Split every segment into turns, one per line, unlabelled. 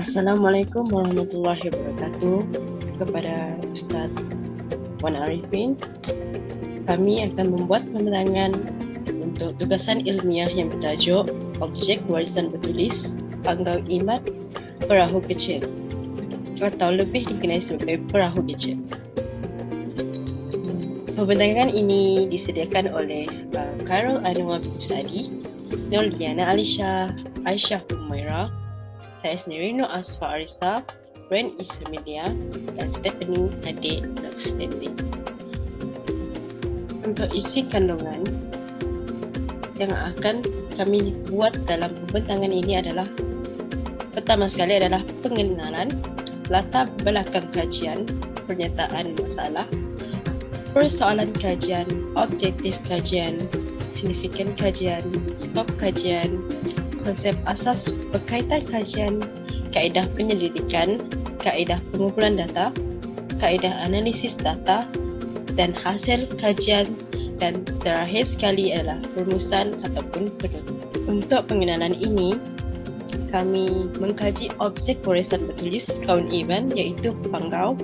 Assalamualaikum warahmatullahi wabarakatuh. Kepada Ustaz Wan Arifin, kami akan membuat penerangan untuk tugasan ilmiah yang bertajuk Objek Warisan Bertulis Panggau Iman Perahu Kecil, atau lebih dikenali sebagai perahu kecil. Pembentangan ini disediakan oleh Khairul Anwar bin Sadi, Nur Liana Alisha, Aisyah Humaira, saya sendiri Nur Asfa Arisa, Brand Isa Media, dan Stephanie Adik Nurstending. Untuk isi kandungan yang akan kami buat dalam pembentangan ini adalah, pertama sekali adalah pengenalan, latar belakang kajian, pernyataan masalah, persoalan kajian, objektif kajian, signifikan kajian, skop kajian, konsep asas berkaitan kajian, kaedah penyelidikan, kaedah pengumpulan data, kaedah analisis data dan hasil kajian, dan terakhir sekali adalah rumusan ataupun penutup. Untuk pengenalan ini, kami mengkaji objek warisan bertulis kaum Iban, iaitu panggau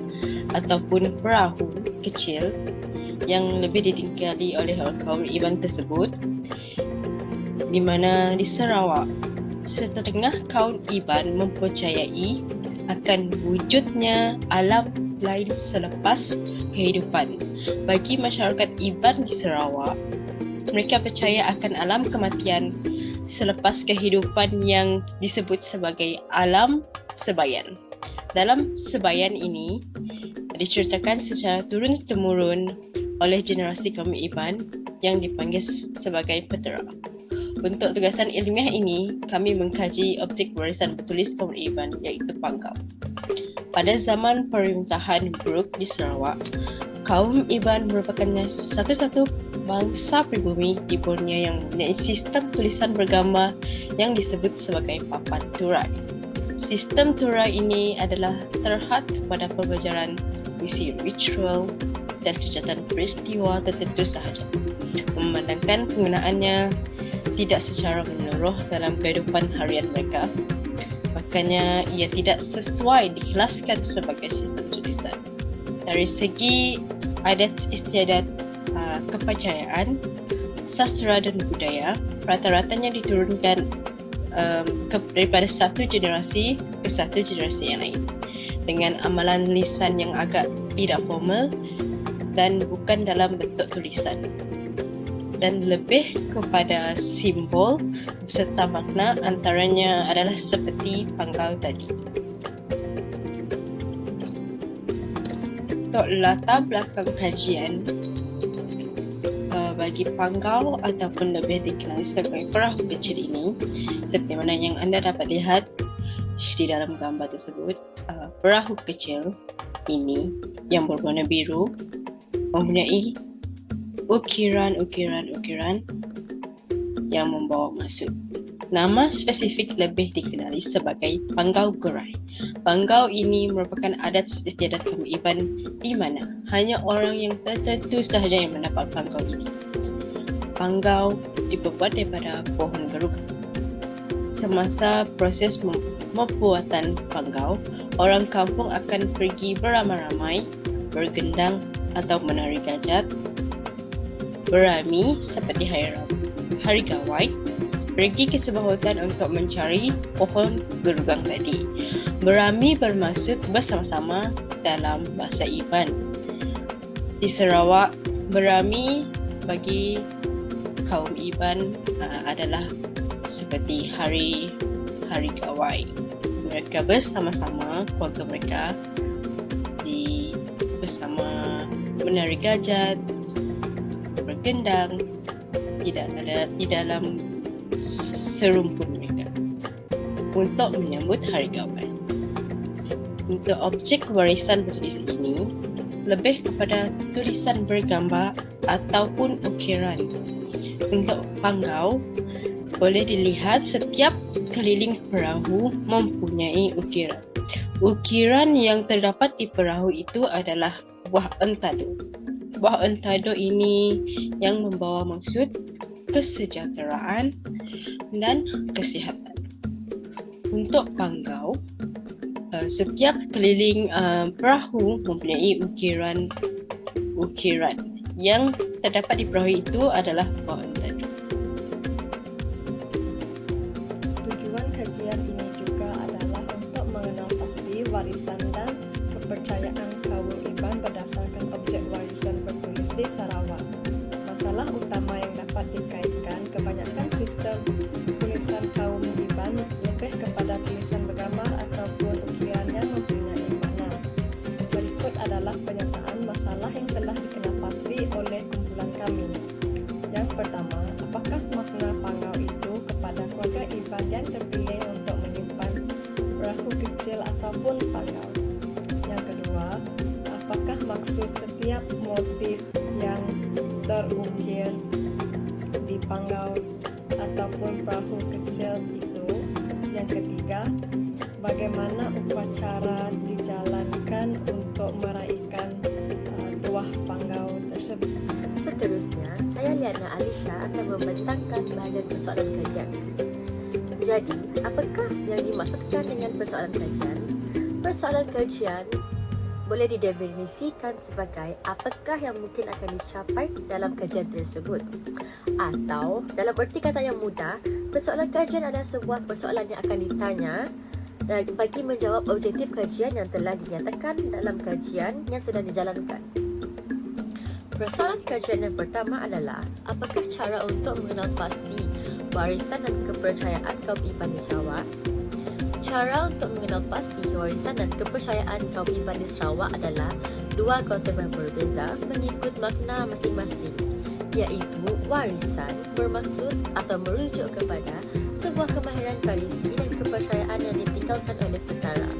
ataupun perahu kecil yang lebih ditinggali oleh kaum Iban tersebut, di mana di Sarawak setengah kaum Iban mempercayai akan wujudnya alam lain selepas kehidupan. Bagi masyarakat Iban di Sarawak, mereka percaya akan alam kematian selepas kehidupan yang disebut sebagai alam sebayan. Dalam sebayan ini diceritakan secara turun-temurun oleh generasi kaum Iban yang dipanggil sebagai petera. Untuk tugasan ilmiah ini, kami mengkaji objek warisan bertulis kaum Iban, iaitu panggau. Pada zaman pemerintahan Brooke di Sarawak, kaum Iban merupakan satu-satu bangsa pribumi di Borneo yang mempunyai sistem tulisan bergambar yang disebut sebagai papan turai. Sistem turai ini adalah terhad kepada pembelajaran puisi ritual dan catatan peristiwa tertentu sahaja, memandangkan penggunaannya tidak secara menyeluruh dalam kehidupan harian mereka. Makanya ia tidak sesuai dikelaskan sebagai sistem tulisan. Dari segi adat istiadat, kepercayaan, sastra dan budaya, rata-ratanya diturunkan daripada satu generasi ke satu generasi yang lain, dengan amalan lisan yang agak tidak formal dan bukan dalam bentuk tulisan, dan lebih kepada simbol beserta makna, antaranya adalah seperti panggau tadi. Untuk latar belakang kajian, bagi panggau ataupun lebih dikenali sebagai perahu kecil ini, seperti mana yang anda dapat lihat di dalam gambar tersebut, perahu kecil ini yang berwarna biru mempunyai ukiran-ukiran yang membawa maksud. Nama spesifik lebih dikenali sebagai panggau gerai. Panggau ini merupakan adat istiadat kaum Iban di mana hanya orang yang tertentu sahaja yang mendapat panggau ini. Panggau dibuat daripada pohon geruga. Semasa proses pembuatan panggau, orang kampung akan pergi beramai-ramai, bergendang atau menari gajat, berami seperti hari gawai, pergi ke sebuah hutan untuk mencari pohon gerugang tadi. Berami bermaksud bersama-sama dalam bahasa Iban. Di Sarawak, berami bagi kaum Iban adalah seperti hari gawai. Mereka bersama-sama, keluarga mereka bersama menari gajat, bergendang di dalam serumpun mereka untuk menyambut hari gawai. Untuk objek warisan bertulis ini lebih kepada tulisan bergambar ataupun ukiran. Untuk panggau, boleh dilihat setiap keliling perahu mempunyai ukiran. Ukiran yang terdapat di perahu itu adalah buah entado. Buah entado ini yang membawa maksud kesejahteraan dan kesihatan. Untuk panggau, setiap keliling perahu mempunyai ukiran. Yang terdapat di perahu itu adalah fountain.
Tujuan kajian ini juga adalah untuk mengenal pasti warisan dan kepercayaan kaum Iban berdasarkan objek warisan bertulis di Sarawak. Masalah utama yang dapat dikaitkan kebanyakan sistem tulisan kaum Iban lebih kepada tulisan bergambar ataupun ukiran yang mempunyai makna. Berikut adalah pernyataan masalah yang telah dikenal pasti oleh kumpulan kami. Yang pertama, apakah makna pangau itu kepada keluarga Iban yang terpilih untuk menyimpan perahu kecil ataupun pangau? Yang kedua, apakah maksud setiap motif yang terukir di pangau ataupun perahu kecil itu? Yang ketiga, bagaimana upacara dijalankan untuk meraihkan tuah pangau tersebut?
Seterusnya, saya Liana Alisha akan membentangkan bahagian persoalan kajian. Jadi, apakah yang dimaksudkan dengan persoalan kajian? Persoalan kajian boleh didefinisikan sebagai apakah yang mungkin akan dicapai dalam kajian tersebut. Atau, dalam erti kata yang mudah, persoalan kajian adalah sebuah persoalan yang akan ditanya bagi menjawab objektif kajian yang telah dinyatakan dalam kajian yang sedang dijalankan. Persoalan kajian yang pertama adalah apakah cara untuk mengenal pasti warisan dan kepercayaan kaum Iban di Sarawak? Cara untuk mengenal pasti warisan dan kepercayaan kaum Iban di Sarawak adalah dua konsep yang berbeza mengikut makna masing-masing, iaitu warisan bermaksud atau merujuk kepada sebuah kemahiran tradisi dan kepercayaan yang ditinggalkan oleh petara.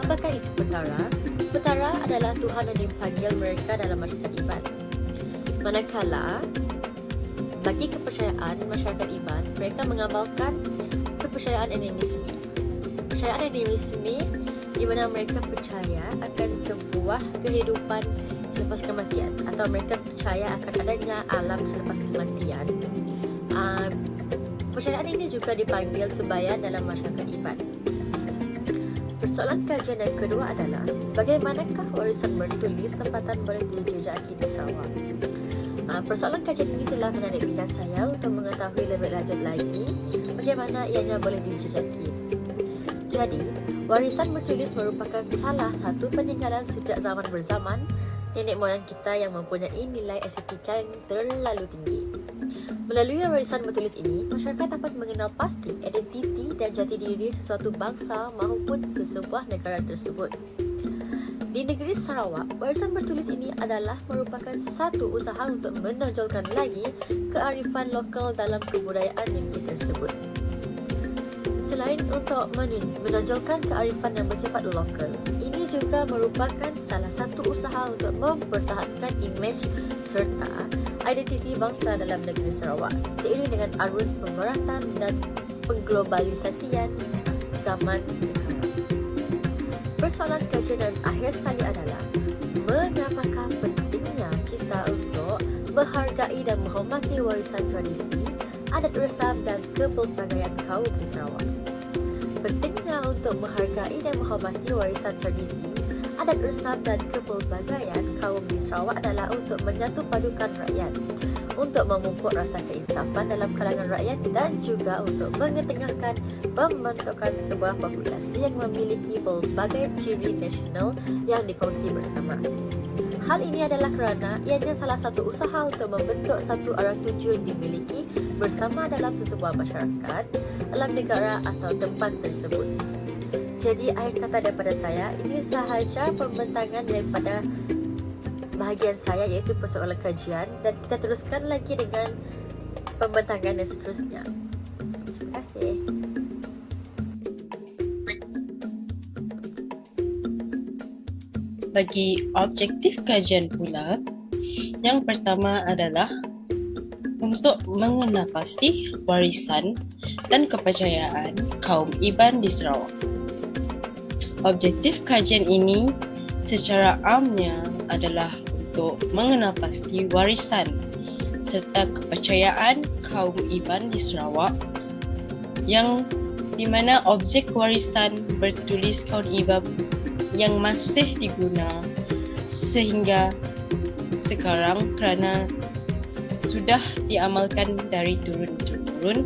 Apakah itu petara? Petara adalah Tuhan yang dipanggil mereka dalam masyarakat Iban. Manakala bagi kepercayaan masyarakat Iban, mereka mengamalkan kepercayaan animisme. Kepercayaan animisme di mana mereka percaya akan sebuah kehidupan selepas kematian, atau mereka percaya akan adanya alam selepas kematian. Percayaan ini juga dipanggil sebayan dalam masyarakat Iban. Persoalan kajian yang kedua adalah bagaimanakah warisan bertulis tempatan boleh dijejaki di Sarawak? Persoalan kajian ini telah menarik minat saya untuk mengetahui lebih lanjut lagi bagaimana ianya boleh dijejaki. Jadi, warisan bertulis merupakan salah satu peninggalan sejak zaman berzaman nenek moyang kita yang mempunyai nilai estetika yang terlalu tinggi. Melalui warisan bertulis ini, masyarakat dapat mengenal pasti identiti dan jati diri sesuatu bangsa maupun sesebuah negara tersebut. Di negeri Sarawak, warisan bertulis ini adalah merupakan satu usaha untuk menonjolkan lagi kearifan lokal dalam kebudayaan negeri tersebut. Selain untuk menonjolkan kearifan yang bersifat lokal, ini juga merupakan salah satu usaha untuk mempertahankan imej serta identiti bangsa dalam negeri Sarawak seiring dengan arus pemerataan dan pengglobalisasian zaman sekarang. Persoalan kajian dan akhir sekali adalah mengapakah pentingnya kita untuk menghargai dan menghormati warisan tradisi, adat resam dan kepelbagaian kaum di Sarawak. Pentingnya untuk menghargai dan menghormati warisan tradisi, adat resam dan kepelbagaian kaum di Sarawak adalah untuk menyatu padukan rakyat, untuk memupuk rasa keinsafan dalam kalangan rakyat dan juga untuk mengetengahkan pembentukan sebuah populasi yang memiliki pelbagai ciri nasional yang dikongsi bersama. Hal ini adalah kerana ianya salah satu usaha untuk membentuk satu arah tuju yang dimiliki bersama dalam sesebuah masyarakat, dalam negara atau tempat tersebut. Jadi akhir kata daripada saya, ini sahaja pembentangan daripada bahagian saya iaitu persoalan kajian, dan kita teruskan lagi dengan pembentangan yang seterusnya. Terima kasih.
Bagi objektif kajian pula, yang pertama adalah untuk mengenal pasti warisan dan kepercayaan kaum Iban di Sarawak. Objektif kajian ini secara amnya adalah untuk mengenal pasti warisan serta kepercayaan kaum Iban di Sarawak yang di mana objek warisan bertulis kaum Iban yang masih diguna sehingga sekarang kerana sudah diamalkan dari turun-temurun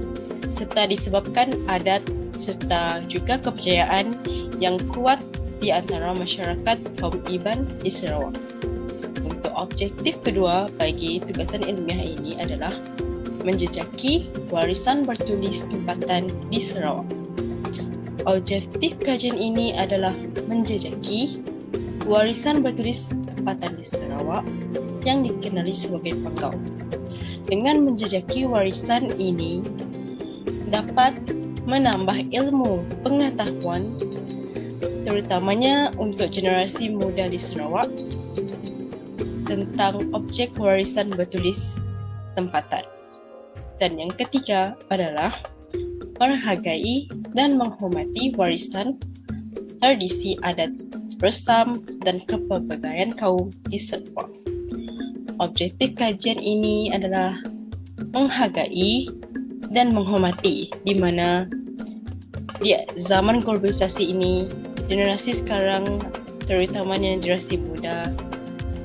serta disebabkan adat serta juga kepercayaan yang kuat di antara masyarakat kaum Iban di Sarawak. Untuk objektif kedua bagi tugasan ilmiah ini adalah menjejaki warisan bertulis tempatan di Sarawak. Objektif kajian ini adalah menjejaki warisan bertulis tempatan di Sarawak yang dikenali sebagai Panggau. Dengan menjejaki warisan ini dapat menambah ilmu pengetahuan terutamanya untuk generasi muda di Sarawak tentang objek warisan bertulis tempatan. Dan yang ketiga adalah menghargai dan menghormati warisan tradisi adat resam dan kepelbagaian kaum di Sarawak. Objektif kajian ini adalah menghargai dan menghormati di mana di zaman globalisasi ini generasi sekarang terutamanya generasi muda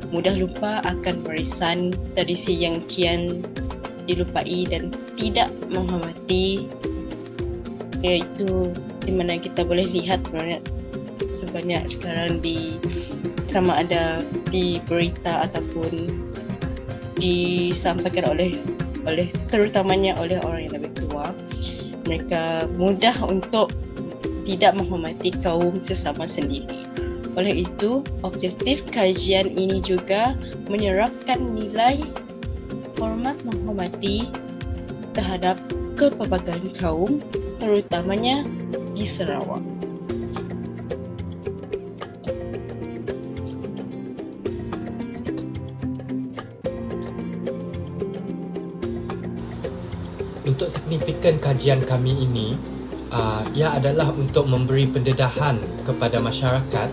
mudah lupa akan warisan tradisi yang kian dilupai dan tidak menghormati, iaitu di mana kita boleh lihat sebanyak sekarang sama ada di berita ataupun disampaikan oleh terutamanya oleh orang yang lebih tua, mereka mudah untuk tidak menghormati kaum sesama sendiri. Oleh itu, objektif kajian ini juga menyerapkan nilai hormat menghormati terhadap kepelbagaian kaum, terutamanya di Sarawak.
Untuk signifikan kajian kami ini, ia adalah untuk memberi pendedahan kepada masyarakat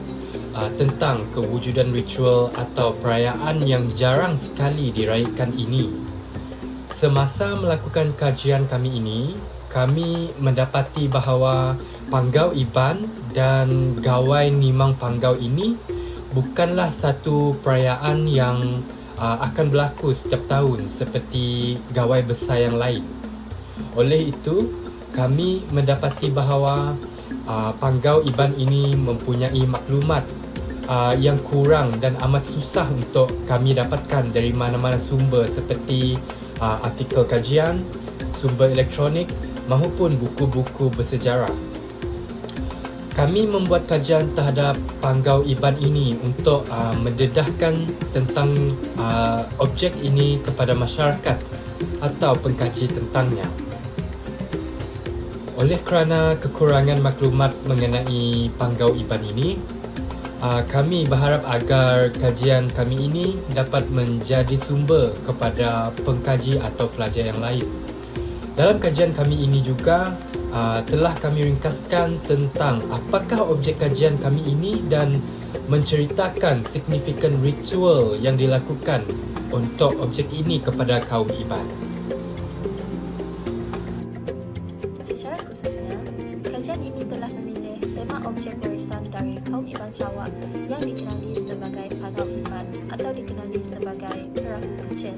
tentang kewujudan ritual atau perayaan yang jarang sekali diraihkan ini. Semasa melakukan kajian kami ini, kami mendapati bahawa Panggau Iban dan Gawai Nimang Panggau ini bukanlah satu perayaan yang akan berlaku setiap tahun seperti Gawai besar yang lain. Oleh itu, kami mendapati bahawa Panggau Iban ini mempunyai maklumat yang kurang dan amat susah untuk kami dapatkan dari mana-mana sumber seperti artikel kajian, sumber elektronik maupun buku-buku bersejarah. Kami membuat kajian terhadap Panggau Iban ini untuk mendedahkan tentang objek ini kepada masyarakat atau pengkaji tentangnya. Oleh kerana kekurangan maklumat mengenai Panggau Iban ini, kami berharap agar kajian kami ini dapat menjadi sumber kepada pengkaji atau pelajar yang lain. Dalam kajian kami ini juga telah kami ringkaskan tentang apakah objek kajian kami ini dan menceritakan signifikan ritual yang dilakukan untuk objek ini kepada kaum Iban.
Secara khususnya, kajian ini telah memilih tema objek warisan dari kaum Iban Sarawak yang dikenali sebagai Panggau Iban atau dikenali sebagai perahu kecil.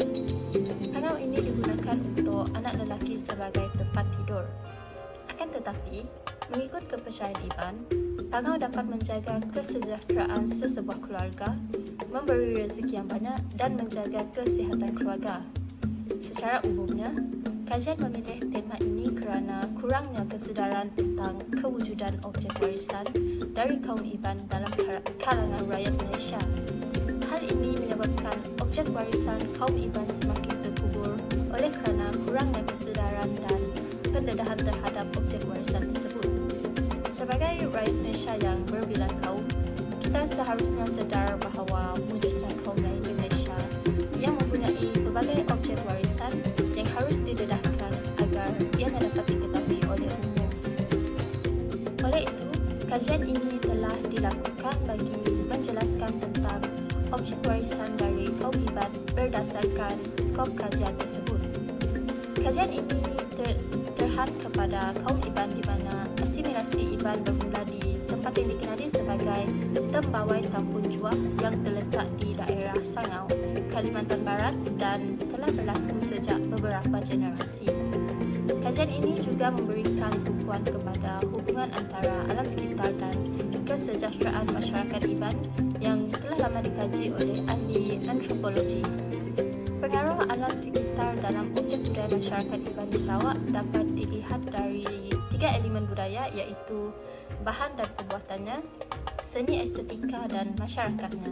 Panggau ini digunakan untuk anak lelaki sebagai tempat tidur. Akan tetapi, mengikut kepercayaan Iban, Panggau dapat menjaga kesejahteraan sesebuah keluarga, memberi rezeki yang banyak dan menjaga kesihatan keluarga. Secara umumnya, kajian memilih tema ini kerana kurangnya kesedaran tentang kewujudan objek warisan dari kaum Iban dalam kalangan rakyat Malaysia. Hal ini menyebabkan objek warisan kaum Iban semakin terkubur oleh kerana kurangnya kesedaran dan pendedahan terhadap objek warisan tersebut. Sebagai rakyat Malaysia yang berbilang kaum, kita seharusnya sedar bahawa wujudnya kaum lain di Malaysia yang mempunyai berbagai objek warisan yang harus didedahkan agar ianya dapat diketahui oleh umum. Oleh itu, kajian ini telah dilakukan bagi menjelaskan tentang objek warisan dari kaum Iban berdasarkan skop kajian tersebut. Kajian ini terhad kepada kaum Iban di mana destinasi IBAN bermula di tempat yang dikenali sebagai Tembawai Tampun Juah yang terletak di daerah Sangau, Kalimantan Barat dan telah berlaku sejak beberapa generasi. Kajian ini juga memberikan tumpuan kepada hubungan antara alam sekitar dan kesejahteraan masyarakat IBAN yang telah lama dikaji oleh ahli antropologi. Pengaruh alam sekitar dalam objek budaya masyarakat IBAN di Sarawak dapat dilihat dari 3 elemen budaya iaitu bahan dan pembuatannya, seni estetika dan masyarakatnya.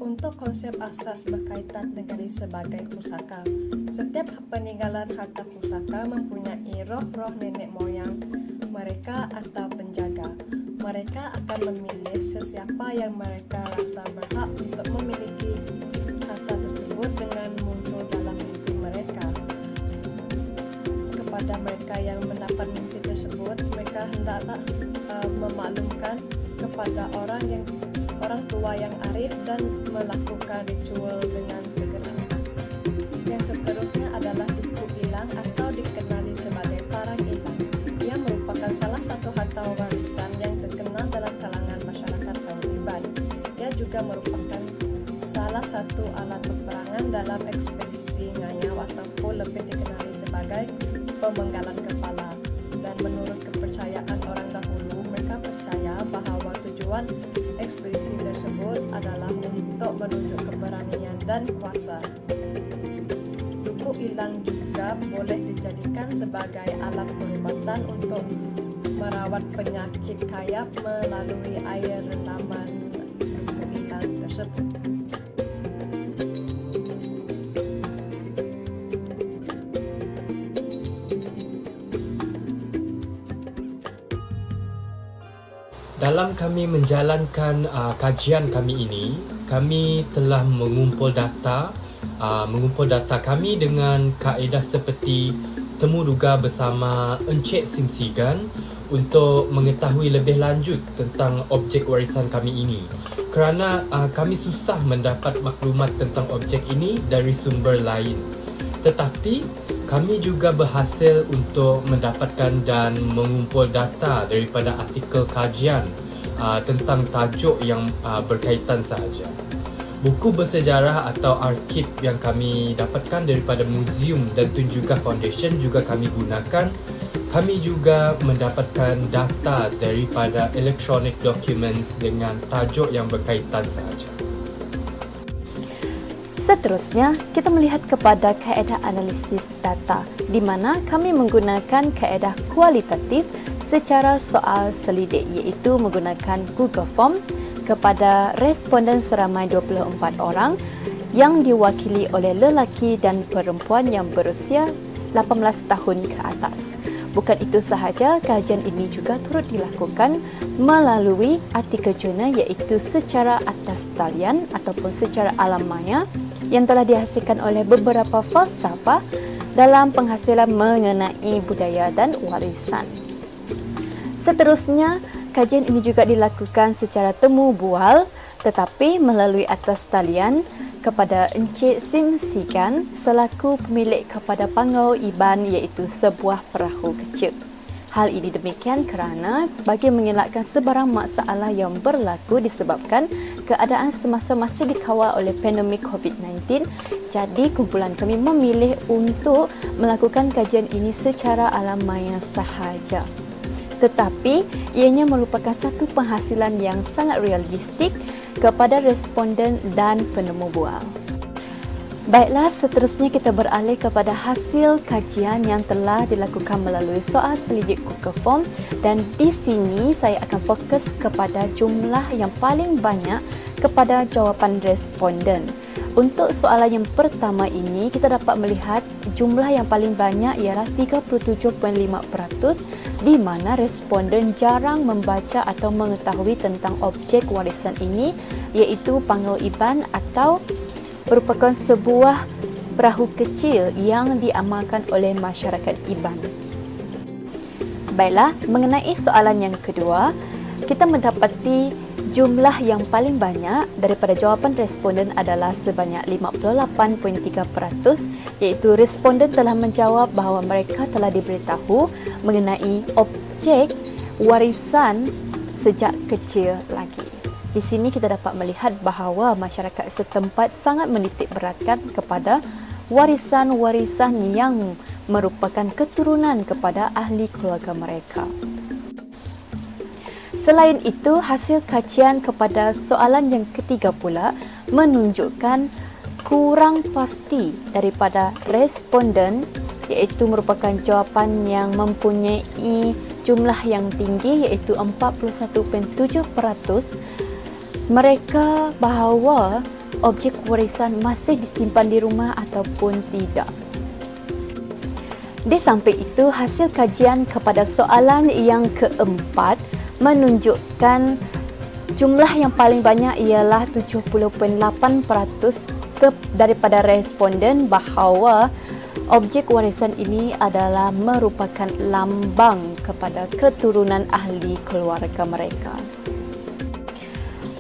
Untuk konsep asas berkaitan negari sebagai pusaka, setiap peninggalan harta pusaka mempunyai roh-roh nenek moyang mereka atau penjaga. Mereka akan memilih sesiapa yang mereka rasa berhak untuk memiliki harta tersebut dengan muncul dalam mimpi mereka. Kepada mereka yang mendapat mimpi tersebut, mereka hendaklah memaklumkan kepada orang tua yang arif dan melakukan ritual dengan segera. Yang seterusnya adalah buku ilang atau dikenali sebagai parang ilang. Ia merupakan salah satu harta warisan yang terkenal dalam kalangan masyarakat kaum IBAN. Ia juga merupakan salah satu alat peperangan dalam ekspedisi ngayau ataupun lebih dikenali sebagai pemenggalan kepala. Dan menurut kepercayaan orang dahulu, mereka percaya bahawa tujuan ekspedisi tersebut adalah untuk menunjuk keberanian dan kuasa. Buku ilang juga boleh dijadikan sebagai alat perubatan untuk merawat penyakit kayap melalui air rendaman buku ilang tersebut.
Dalam kami menjalankan kajian kami ini, kami telah mengumpul data kami dengan kaedah seperti temu duga bersama Encik Simsigan untuk mengetahui lebih lanjut tentang objek warisan kami ini. Kerana kami susah mendapat maklumat tentang objek ini dari sumber lain. Tetapi kami juga berhasil untuk mendapatkan dan mengumpul data daripada artikel kajian tentang tajuk yang berkaitan sahaja. Buku bersejarah atau arsip yang kami dapatkan daripada Museum dan Tun Juga Foundation juga kami gunakan. Kami juga mendapatkan data daripada electronic documents dengan tajuk yang berkaitan sahaja.
Seterusnya, kita melihat kepada kaedah analisis data, di mana kami menggunakan kaedah kualitatif secara soal selidik, iaitu menggunakan Google Form kepada responden seramai 24 orang yang diwakili oleh lelaki dan perempuan yang berusia 18 tahun ke atas. Bukan itu sahaja, kajian ini juga turut dilakukan melalui artikel jurnal iaitu secara atas talian ataupun secara alam maya yang telah dihasilkan oleh beberapa falsafah dalam penghasilan mengenai budaya dan warisan. Seterusnya, kajian ini juga dilakukan secara temu bual tetapi melalui atas talian kepada Encik Simsigan selaku pemilik kepada Pangau IBAN iaitu sebuah perahu kecil. Hal ini demikian kerana bagi mengelakkan sebarang masalah yang berlaku disebabkan keadaan semasa masih dikawal oleh pandemik COVID-19, jadi kumpulan kami memilih untuk melakukan kajian ini secara alam maya sahaja. Tetapi ianya merupakan satu penghasilan yang sangat realistik kepada responden dan penemu bual. Baiklah, seterusnya kita beralih kepada hasil kajian yang telah dilakukan melalui soal selidik Google Form dan di sini saya akan fokus kepada jumlah yang paling banyak kepada jawapan responden. Untuk soalan yang pertama ini, kita dapat melihat jumlah yang paling banyak ialah 37.5%, di mana responden jarang membaca atau mengetahui tentang objek warisan ini, iaitu Pangau IBAN atau merupakan sebuah perahu kecil yang diamalkan oleh masyarakat IBAN. Baiklah, mengenai soalan yang kedua, kita mendapati jumlah yang paling banyak daripada jawapan responden adalah sebanyak 58.3%, iaitu responden telah menjawab bahawa mereka telah diberitahu mengenai objek warisan sejak kecil lagi. Di sini kita dapat melihat bahawa masyarakat setempat sangat menitik beratkan kepada warisan-warisan yang merupakan keturunan kepada ahli keluarga mereka. Selain itu, hasil kajian kepada soalan yang ketiga pula menunjukkan kurang pasti daripada responden, iaitu merupakan jawapan yang mempunyai jumlah yang tinggi iaitu 41.7%, mereka bahawa objek warisan masih disimpan di rumah ataupun tidak. Di samping itu, hasil kajian kepada soalan yang keempat menunjukkan jumlah yang paling banyak ialah 70.8% daripada responden bahawa objek warisan ini adalah merupakan lambang kepada keturunan ahli keluarga mereka.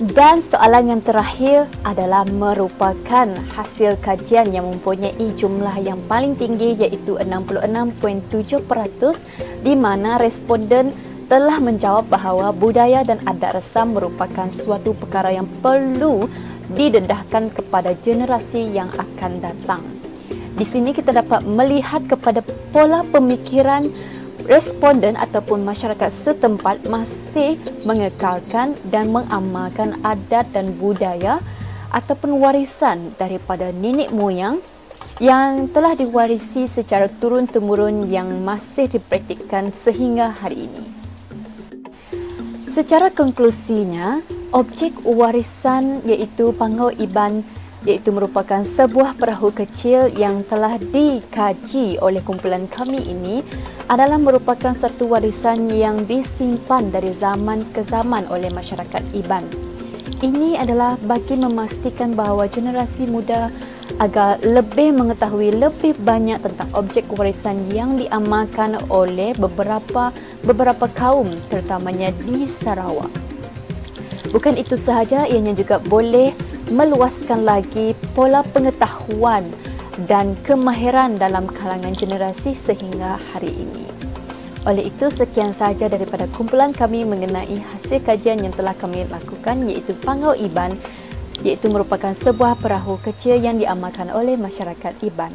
Dan soalan yang terakhir adalah merupakan hasil kajian yang mempunyai jumlah yang paling tinggi iaitu 66.7%, di mana responden telah menjawab bahawa budaya dan adat resam merupakan suatu perkara yang perlu didedahkan kepada generasi yang akan datang. Di sini kita dapat melihat kepada pola pemikiran responden ataupun masyarakat setempat masih mengekalkan dan mengamalkan adat dan budaya ataupun warisan daripada nenek moyang yang telah diwarisi secara turun-temurun yang masih dipraktikkan sehingga hari ini. Secara konklusinya, objek warisan iaitu Pangau Iban iaitu merupakan sebuah perahu kecil yang telah dikaji oleh kumpulan kami ini adalah merupakan satu warisan yang disimpan dari zaman ke zaman oleh masyarakat Iban. Ini adalah bagi memastikan bahawa generasi muda agar lebih mengetahui lebih banyak tentang objek warisan yang diamalkan oleh beberapa kaum terutamanya di Sarawak. Bukan itu sahaja, ianya juga boleh meluaskan lagi pola pengetahuan dan kemahiran dalam kalangan generasi sehingga hari ini. Oleh itu, sekian sahaja daripada kumpulan kami mengenai hasil kajian yang telah kami lakukan iaitu Pangau Iban, iaitu merupakan sebuah perahu kecil yang diamalkan oleh masyarakat Iban.